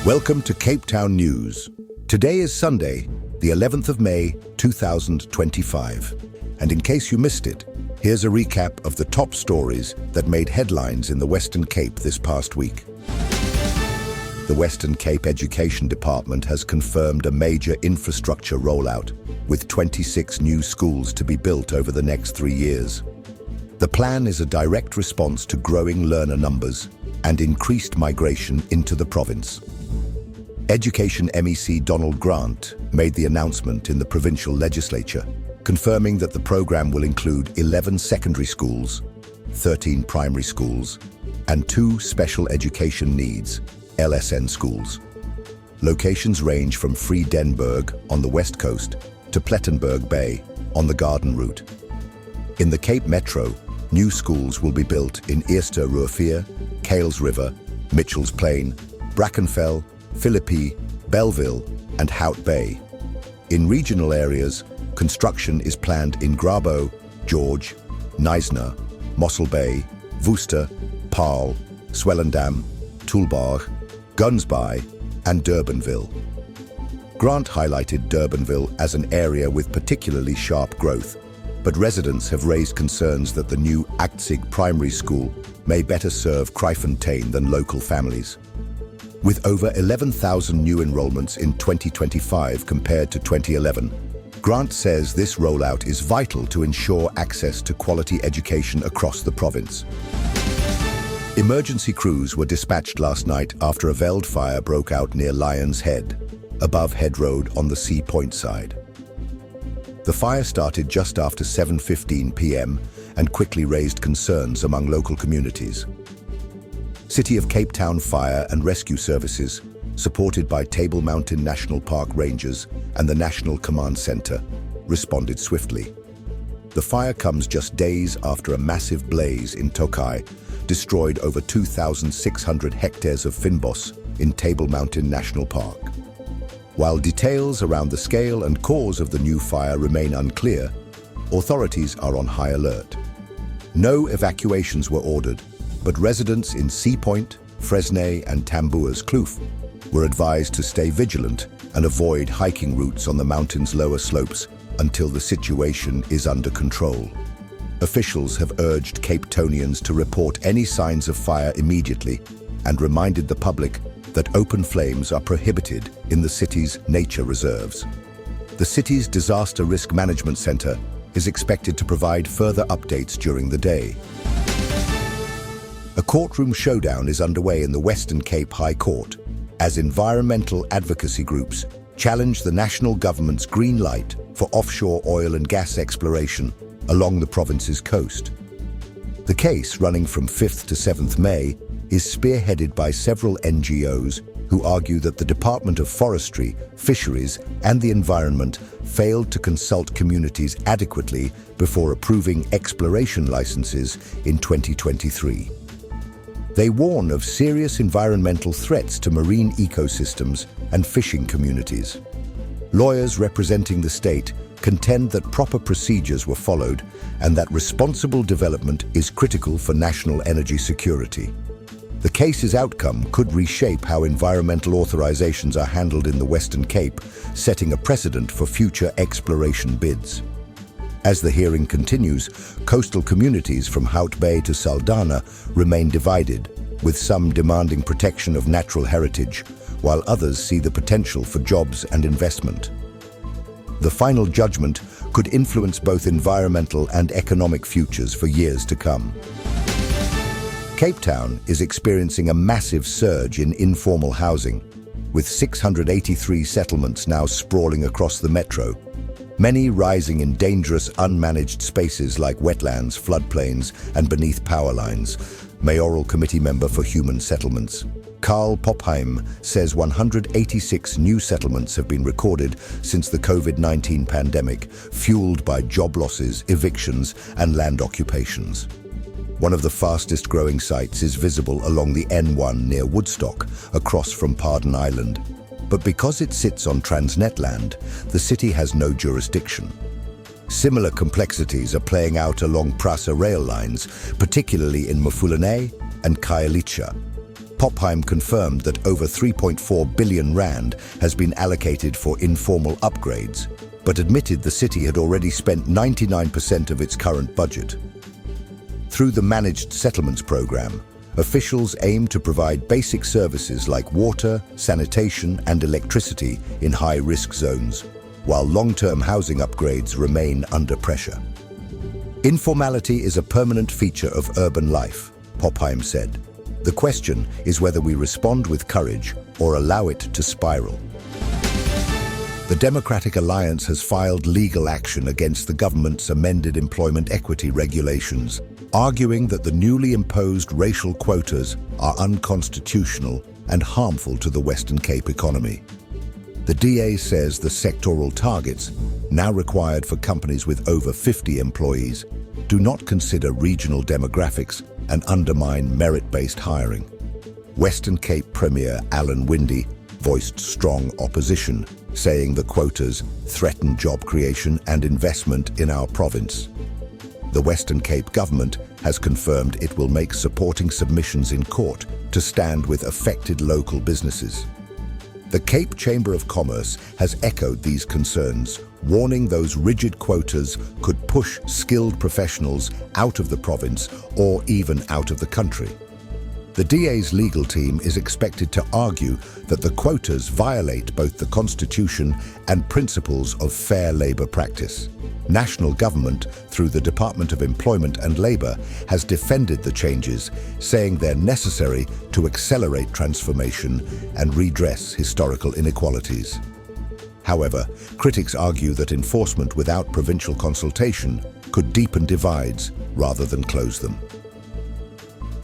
Welcome to Cape Town News. Today is Sunday, the 11th of May, 2025. And in case you missed it, here's a recap of the top stories that made headlines in the Western Cape this past week. The Western Cape Education Department has confirmed a major infrastructure rollout, with 26 new schools to be built over the next 3 years. The plan is a direct response to growing learner numbers and increased migration into the province. Education MEC Donald Grant made the announcement in the provincial legislature, confirming that the program will include 11 secondary schools, 13 primary schools, and 2 special education needs LSN schools. Locations range from Friedenberg on the west coast to Plettenberg Bay on the Garden Route. In the Cape Metro, new schools will be built in Eerste Rivier, Kales River, Mitchell's Plain, Brackenfell, Philippi, Belleville, and Hout Bay. In regional areas, construction is planned in Grabo, George, Knysna, Mossel Bay, Worcester, Paarl, Swellendam, Tulbagh, Gunsby, and Durbanville. Grant highlighted Durbanville as an area with particularly sharp growth, but residents have raised concerns that the new Aktzig primary school may better serve Kryfontein than local families. With over 11,000 new enrollments in 2025 compared to 2011, Grant says this rollout is vital to ensure access to quality education across the province. Emergency crews were dispatched last night after a wildfire broke out near Lions Head, above Head Road on the Sea Point side. The fire started just after 7:15 p.m. and quickly raised concerns among local communities. City of Cape Town Fire and Rescue Services, supported by Table Mountain National Park Rangers and the National Command Center, responded swiftly. The fire comes just days after a massive blaze in Tokai destroyed over 2,600 hectares of fynbos in Table Mountain National Park. While details around the scale and cause of the new fire remain unclear, authorities are on high alert. No evacuations were ordered, but residents in Sea Point, Fresnay, and Tambua's Kloof were advised to stay vigilant and avoid hiking routes on the mountain's lower slopes until the situation is under control. Officials have urged Cape Townians to report any signs of fire immediately and reminded the public that open flames are prohibited in the city's nature reserves. The city's Disaster Risk Management Center is expected to provide further updates during the day. A courtroom showdown is underway in the Western Cape High Court as environmental advocacy groups challenge the national government's green light for offshore oil and gas exploration along the province's coast. The case, running from 5th to 7th May, is spearheaded by several NGOs who argue that the Department of Forestry, Fisheries, and the Environment failed to consult communities adequately before approving exploration licenses in 2023. They warn of serious environmental threats to marine ecosystems and fishing communities. Lawyers representing the state contend that proper procedures were followed and that responsible development is critical for national energy security. The case's outcome could reshape how environmental authorizations are handled in the Western Cape, setting a precedent for future exploration bids. As the hearing continues, coastal communities from Hout Bay to Saldanha remain divided, with some demanding protection of natural heritage, while others see the potential for jobs and investment. The final judgment could influence both environmental and economic futures for years to come. Cape Town is experiencing a massive surge in informal housing, with 683 settlements now sprawling across the metro, many rising in dangerous unmanaged spaces like wetlands, floodplains, and beneath power lines. Mayoral Committee Member for Human Settlements Karl Popheim says 186 new settlements have been recorded since the COVID-19 pandemic, fueled by job losses, evictions, and land occupations. One of the fastest growing sites is visible along the N1 near Woodstock, across from Pardon Island. But because it sits on Transnet land, the city has no jurisdiction. Similar complexities are playing out along Prasa rail lines, particularly in Mafulane and Khayelitsha. Popheim confirmed that over 3.4 billion rand has been allocated for informal upgrades, but admitted the city had already spent 99% of its current budget. Through the Managed Settlements program, officials aim to provide basic services like water, sanitation, and electricity in high-risk zones, while long-term housing upgrades remain under pressure. Informality is a permanent feature of urban life, Popheim said. The question is whether we respond with courage or allow it to spiral. The Democratic Alliance has filed legal action against the government's amended employment equity regulations, arguing that the newly imposed racial quotas are unconstitutional and harmful to the Western Cape economy. The DA says the sectoral targets, now required for companies with over 50 employees, do not consider regional demographics and undermine merit-based hiring. Western Cape Premier Alan Winde voiced strong opposition, saying the quotas threaten job creation and investment in our province. The Western Cape government has confirmed it will make supporting submissions in court to stand with affected local businesses. The Cape Chamber of Commerce has echoed these concerns, warning those rigid quotas could push skilled professionals out of the province or even out of the country. The DA's legal team is expected to argue that the quotas violate both the Constitution and principles of fair labour practice. National government, through the Department of Employment and Labour, has defended the changes, saying they're necessary to accelerate transformation and redress historical inequalities. However, critics argue that enforcement without provincial consultation could deepen divides rather than close them.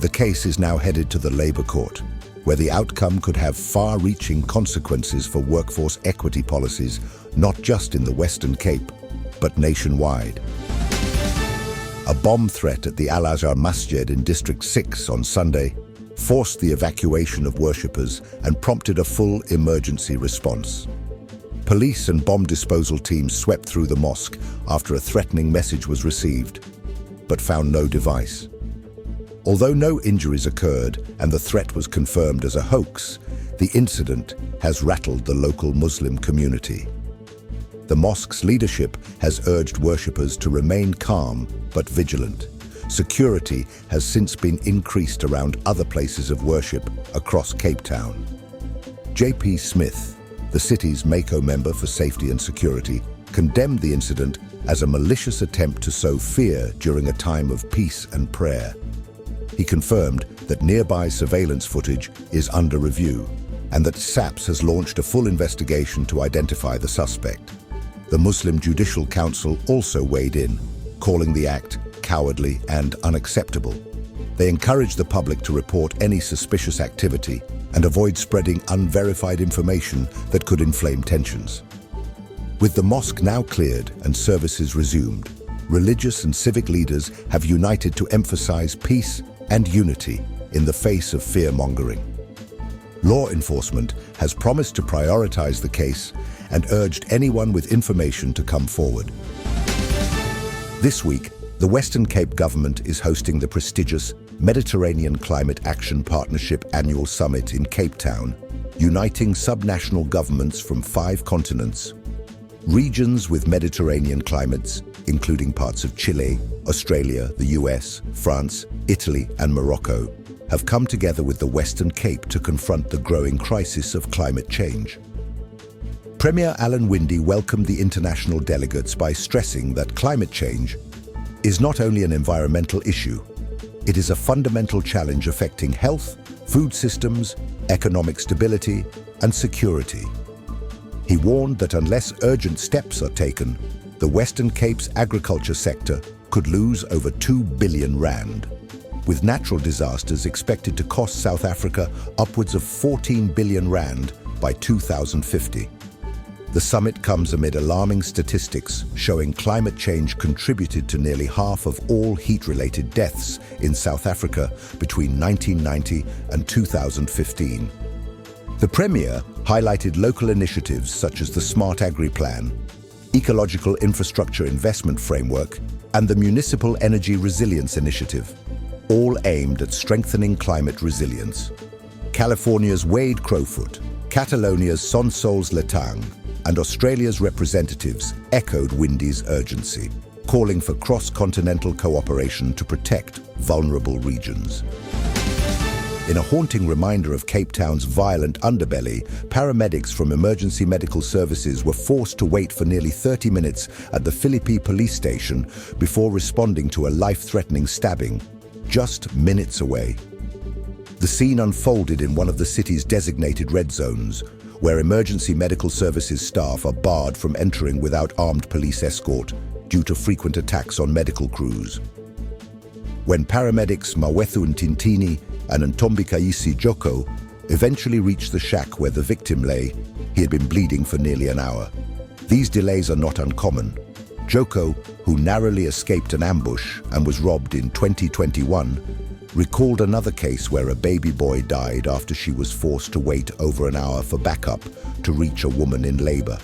The case is now headed to the Labour Court, where the outcome could have far-reaching consequences for workforce equity policies, not just in the Western Cape, but nationwide. A bomb threat at the Al-Azhar Masjid in District 6 on Sunday forced the evacuation of worshippers and prompted a full emergency response. Police and bomb disposal teams swept through the mosque after a threatening message was received, but found no device. Although no injuries occurred and the threat was confirmed as a hoax, the incident has rattled the local Muslim community. The mosque's leadership has urged worshippers to remain calm but vigilant. Security has since been increased around other places of worship across Cape Town. J.P. Smith, the city's MACO member for safety and security, condemned the incident as a malicious attempt to sow fear during a time of peace and prayer. He confirmed that nearby surveillance footage is under review and that SAPS has launched a full investigation to identify the suspect. The Muslim Judicial Council also weighed in, calling the act cowardly and unacceptable. They encouraged the public to report any suspicious activity and avoid spreading unverified information that could inflame tensions. With the mosque now cleared and services resumed, religious and civic leaders have united to emphasize peace and unity in the face of fear-mongering. Law enforcement has promised to prioritize the case and urged anyone with information to come forward. This week, the Western Cape government is hosting the prestigious Mediterranean Climate Action Partnership Annual Summit in Cape Town, uniting subnational governments from 5 continents. Regions with Mediterranean climates, including parts of Chile, Australia, the US, France, Italy, and Morocco, have come together with the Western Cape to confront the growing crisis of climate change. Premier Alan Winde welcomed the international delegates by stressing that climate change is not only an environmental issue, it is a fundamental challenge affecting health, food systems, economic stability, and security. He warned that unless urgent steps are taken, the Western Cape's agriculture sector could lose over 2 billion rand, with natural disasters expected to cost South Africa upwards of 14 billion rand by 2050. The summit comes amid alarming statistics showing climate change contributed to nearly half of all heat-related deaths in South Africa between 1990 and 2015. The Premier highlighted local initiatives such as the Smart Agri Plan, Ecological Infrastructure Investment Framework, and the Municipal Energy Resilience Initiative, all aimed at strengthening climate resilience. California's Wade Crowfoot, Catalonia's Sonsoles Letang, and Australia's representatives echoed Windy's urgency, calling for cross-continental cooperation to protect vulnerable regions. In a haunting reminder of Cape Town's violent underbelly, paramedics from emergency medical services were forced to wait for nearly 30 minutes at the Philippi police station before responding to a life-threatening stabbing, just minutes away. The scene unfolded in one of the city's designated red zones, where emergency medical services staff are barred from entering without armed police escort due to frequent attacks on medical crews. When paramedics Mawethu Ntintini and Ntombikaisi Joko eventually reached the shack where the victim lay, he had been bleeding for nearly an hour. These delays are not uncommon. Joko, who narrowly escaped an ambush and was robbed in 2021, recalled another case where a baby boy died after she was forced to wait over an hour for backup to reach a woman in labor.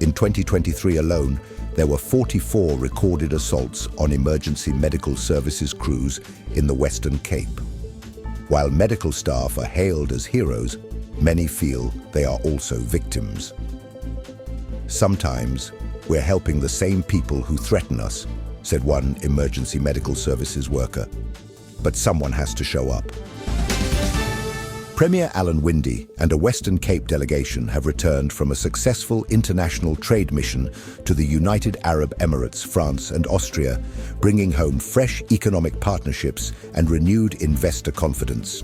In 2023 alone, there were 44 recorded assaults on emergency medical services crews in the Western Cape. While medical staff are hailed as heroes, many feel they are also victims. Sometimes, we're helping the same people who threaten us, said one emergency medical services worker. But someone has to show up. Premier Alan Winde and a Western Cape delegation have returned from a successful international trade mission to the United Arab Emirates, France and Austria, bringing home fresh economic partnerships and renewed investor confidence.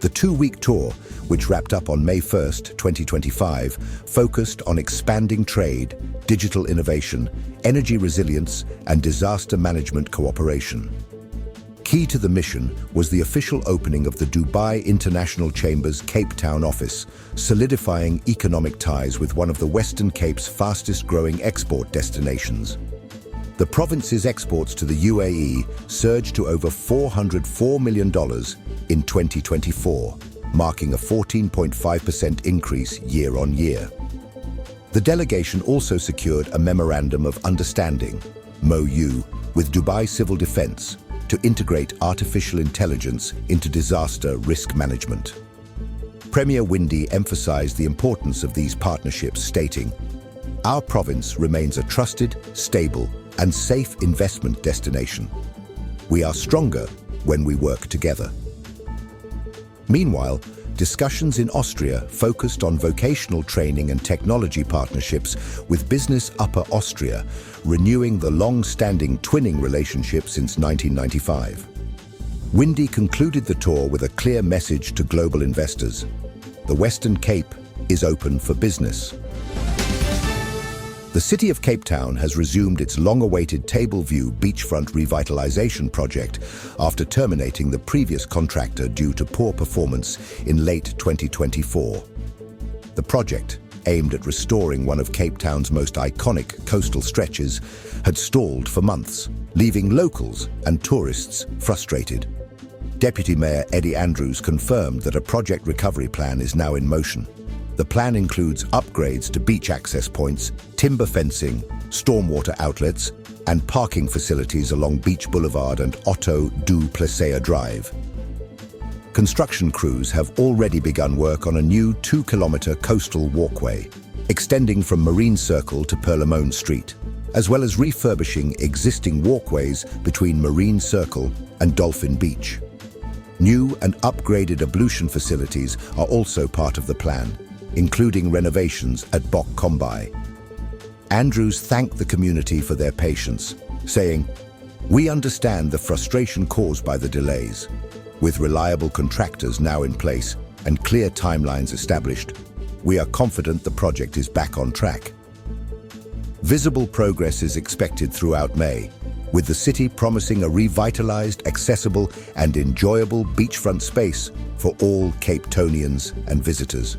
The two-week tour, which wrapped up on May 1st, 2025, focused on expanding trade, digital innovation, energy resilience and disaster management cooperation. Key to the mission was the official opening of the Dubai International Chamber's Cape Town office, solidifying economic ties with one of the Western Cape's fastest-growing export destinations. The province's exports to the UAE surged to over $404 million in 2024, marking a 14.5% increase year-on-year. The delegation also secured a Memorandum of Understanding, MOU, with Dubai Civil Defense, to integrate artificial intelligence into disaster risk management. Premier Winde emphasized the importance of these partnerships, stating, "Our province remains a trusted, stable, and safe investment destination. We are stronger when we work together." Meanwhile, discussions in Austria focused on vocational training and technology partnerships with Business Upper Austria, renewing the long-standing twinning relationship since 1995. Winde concluded the tour with a clear message to global investors. The Western Cape is open for business. The city of Cape Town has resumed its long-awaited Table View beachfront revitalization project after terminating the previous contractor due to poor performance in late 2024. The project, aimed at restoring one of Cape Town's most iconic coastal stretches, had stalled for months, leaving locals and tourists frustrated. Deputy Mayor Eddie Andrews confirmed that a project recovery plan is now in motion. The plan includes upgrades to beach access points, timber fencing, stormwater outlets, and parking facilities along Beach Boulevard and Otto du Plessis Drive. Construction crews have already begun work on a new 2-kilometer coastal walkway, extending from Marine Circle to Perlamone Street, as well as refurbishing existing walkways between Marine Circle and Dolphin Beach. New and upgraded ablution facilities are also part of the plan, including renovations at Bok Kombai. Andrews thanked the community for their patience, saying, "We understand the frustration caused by the delays. With reliable contractors now in place and clear timelines established, we are confident the project is back on track." Visible progress is expected throughout May, with the city promising a revitalized, accessible, and enjoyable beachfront space for all Cape Townians and visitors.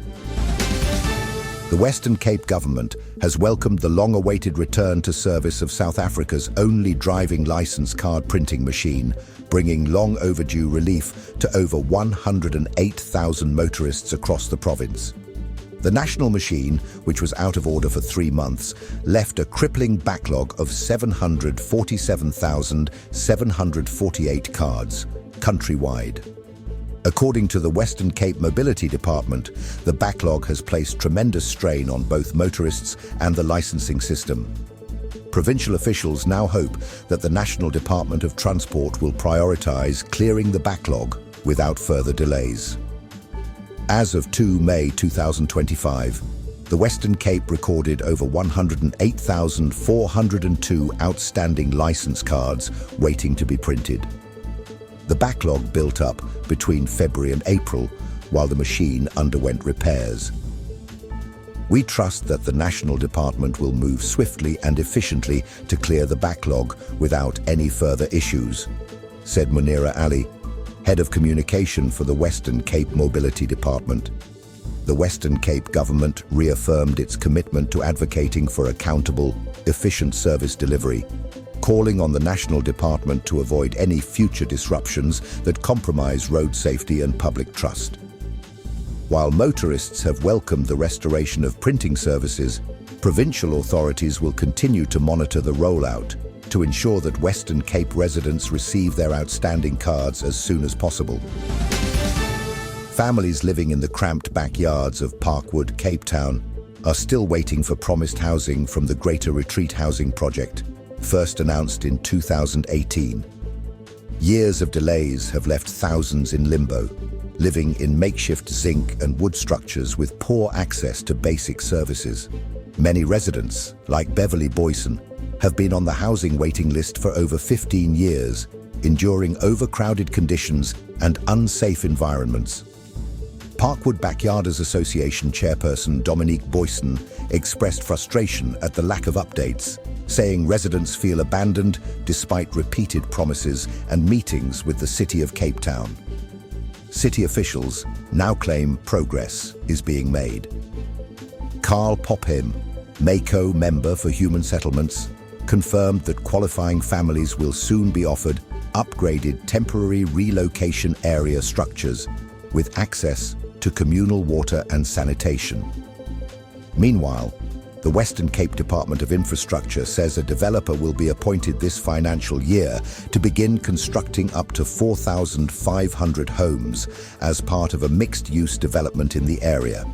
The Western Cape government has welcomed the long-awaited return to service of South Africa's only driving license card printing machine, bringing long-overdue relief to over 108,000 motorists across the province. The national machine, which was out of order for 3 months, left a crippling backlog of 747,748 cards, countrywide. According to the Western Cape Mobility Department, the backlog has placed tremendous strain on both motorists and the licensing system. Provincial officials now hope that the National Department of Transport will prioritize clearing the backlog without further delays. As of 2 May 2025, the Western Cape recorded over 108,402 outstanding license cards waiting to be printed. The backlog built up between February and April while the machine underwent repairs. We trust that the National Department will move swiftly and efficiently to clear the backlog without any further issues, said Munira Ali, Head of Communication for the Western Cape Mobility Department. The Western Cape government reaffirmed its commitment to advocating for accountable, efficient service delivery, calling on the National Department to avoid any future disruptions that compromise road safety and public trust. While motorists have welcomed the restoration of printing services, provincial authorities will continue to monitor the rollout to ensure that Western Cape residents receive their outstanding cards as soon as possible. Families living in the cramped backyards of Parkwood, Cape Town, are still waiting for promised housing from the Greater Retreat Housing Project, first announced in 2018. Years of delays have left thousands in limbo, living in makeshift zinc and wood structures with poor access to basic services. Many residents, like Beverly Boyson, have been on the housing waiting list for over 15 years, enduring overcrowded conditions and unsafe environments. Parkwood Backyarders Association chairperson Dominique Boyson expressed frustration at the lack of updates, saying residents feel abandoned despite repeated promises and meetings with the City of Cape Town. City officials now claim progress is being made. Carl Popham, MACO member for Human Settlements, confirmed that qualifying families will soon be offered upgraded temporary relocation area structures with access to communal water and sanitation. Meanwhile, the Western Cape Department of Infrastructure says a developer will be appointed this financial year to begin constructing up to 4,500 homes as part of a mixed-use development in the area.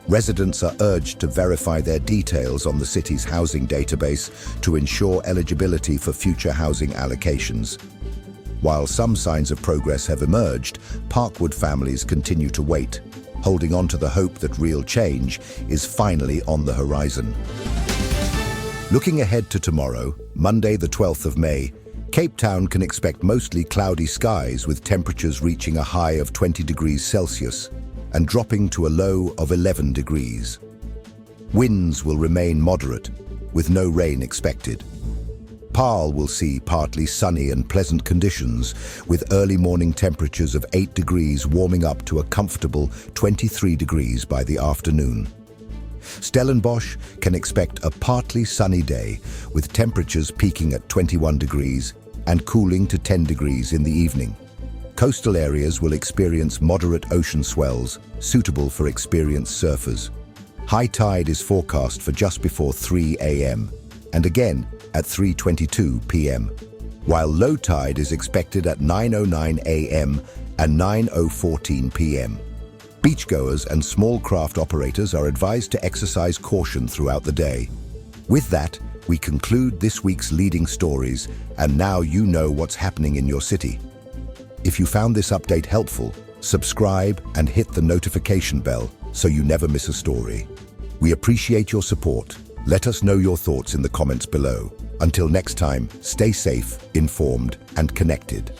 Residents are urged to verify their details on the city's housing database to ensure eligibility for future housing allocations. While some signs of progress have emerged, Parkwood families continue to wait, holding on to the hope that real change is finally on the horizon. Looking ahead to tomorrow, Monday the 12th of May, Cape Town can expect mostly cloudy skies with temperatures reaching a high of 20 degrees Celsius and dropping to a low of 11 degrees. Winds will remain moderate, with no rain expected. Paarl will see partly sunny and pleasant conditions, with early morning temperatures of 8 degrees warming up to a comfortable 23 degrees by the afternoon. Stellenbosch can expect a partly sunny day, with temperatures peaking at 21 degrees and cooling to 10 degrees in the evening. Coastal areas will experience moderate ocean swells, suitable for experienced surfers. High tide is forecast for just before 3 a.m. and again at 3:22 p.m., while low tide is expected at 9:09 a.m. and 9:14 p.m. Beachgoers and small craft operators are advised to exercise caution throughout the day. With that, we conclude this week's leading stories, and now you know what's happening in your city. If you found this update helpful, subscribe and hit the notification bell so you never miss a story. We appreciate your support. Let us know your thoughts in the comments below. Until next time, stay safe, informed, and connected.